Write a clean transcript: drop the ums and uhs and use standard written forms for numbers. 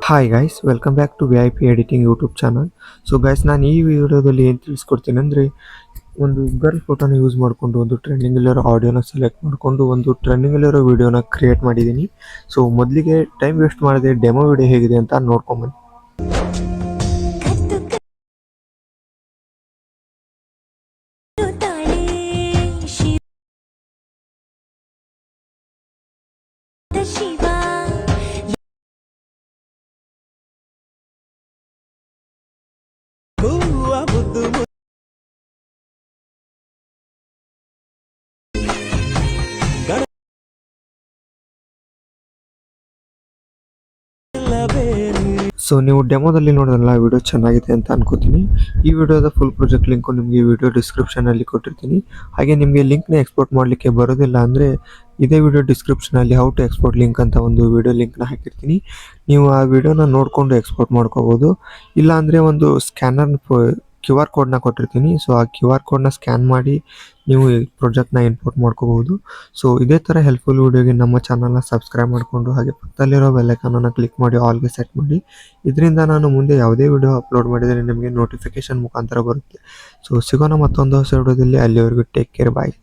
Hi guys, welcome back to VIP editing YouTube channel. So guys, ನಾನು ಈ ವಿಡಿಯೋದಲ್ಲಿ ಏನು ತಿಳಿಸ್ಕೊಡ್ತೀನಿ ಅಂದರೆ, ಒಂದು ಗರ್ಲ್ ಫೋಟೋನ ಯೂಸ್ ಮಾಡಿಕೊಂಡು ಒಂದು ಟ್ರೆಂಡಿಂಗಲ್ಲಿರೋ ಆಡಿಯೋನ ಸೆಲೆಕ್ಟ್ ಮಾಡಿಕೊಂಡು ಒಂದು ಟ್ರೆಂಡಿಂಗಲ್ಲಿರೋ ವಿಡಿಯೋನ ಕ್ರಿಯೇಟ್ ಮಾಡಿದ್ದೀನಿ. ಸೊ ಮೊದಲಿಗೆ ಟೈಮ್ ವೇಸ್ಟ್ ಮಾಡದೆ ಡೆಮೋ ವಿಡಿಯೋ ಹೇಗಿದೆ ಅಂತ ನೋಡ್ಕೊಂಬನ್ನಿ. ಸೊ ನೀವು ಡೆಮೋದಲ್ಲಿ ನೋಡೋದಲ್ಲ, ವಿಡಿಯೋ ಚೆನ್ನಾಗಿದೆ ಅಂತ ಅನ್ಕೋತೀನಿ. ಈ ವಿಡಿಯೋದ ಫುಲ್ ಪ್ರಾಜೆಕ್ಟ್ ಲಿಂಕು ನಿಮಗೆ ವಿಡಿಯೋ ಡಿಸ್ಕ್ರಿಪ್ಷನಲ್ಲಿ ಕೊಟ್ಟಿರ್ತೀನಿ. ಹಾಗೆ ನಿಮಗೆ ಲಿಂಕ್ನ ಎಕ್ಸ್ಪೋರ್ಟ್ ಮಾಡಲಿಕ್ಕೆ ಬರೋದಿಲ್ಲ ಅಂದರೆ ಇದೇ ವಿಡಿಯೋ ಡಿಸ್ಕ್ರಿಪ್ಷನಲ್ಲಿ ಹೌ ಟು ಎಕ್ಸ್ಪೋರ್ಟ್ ಲಿಂಕ್ ಅಂತ ಒಂದು ವಿಡಿಯೋ ಲಿಂಕ್ನ ಹಾಕಿರ್ತೀನಿ. ನೀವು ಆ ವಿಡಿಯೋನ ನೋಡಿಕೊಂಡು ಎಕ್ಸ್ಪೋರ್ಟ್ ಮಾಡ್ಕೋಬೋದು. ಇಲ್ಲ ಅಂದರೆ ಒಂದು ಸ್ಕ್ಯಾನರ್ QR ಕೋಡ್ನ ಕೊಟ್ಟಿರ್ತೀನಿ. ಸೊ ಆ QR ಕೋಡ್ನ ಸ್ಕ್ಯಾನ್ ಮಾಡಿ ನೀವು ಈ ಪ್ರಾಜೆಕ್ಟ್ನ ಇಂಪೋರ್ಟ್ ಮಾಡ್ಕೋಬಹುದು. ಸೊ ಇದೇ ಥರ ಹೆಲ್ಪ್ಫುಲ್ ವಿಡಿಯೋಗೆ ನಮ್ಮ ಚಾನಲ್ನ ಸಬ್ಸ್ಕ್ರೈಬ್ ಮಾಡಿಕೊಂಡು ಹಾಗೆ ಪಕ್ಕದಲ್ಲಿರೋ ಬೆಲ್ ಐಕಾನನ್ನು ಕ್ಲಿಕ್ ಮಾಡಿ ಆಲ್ಗೆ ಸೆಟ್ ಮಾಡಿ. ಇದರಿಂದ ನಾನು ಮುಂದೆ ಯಾವುದೇ ವಿಡಿಯೋ ಅಪ್ಲೋಡ್ ಮಾಡಿದರೆ ನಿಮಗೆ ನೋಟಿಫಿಕೇಶನ್ ಮುಖಾಂತರ ಬರುತ್ತೆ. ಸೊ ಸಿಗೋಣ ಮತ್ತೊಂದು ಹೊಸ ವಿಡಿಯೋದಲ್ಲಿ. ಅಲ್ಲಿವರೆಗೂ ಟೇಕ್ ಕೇರ್, ಬಾಯ್.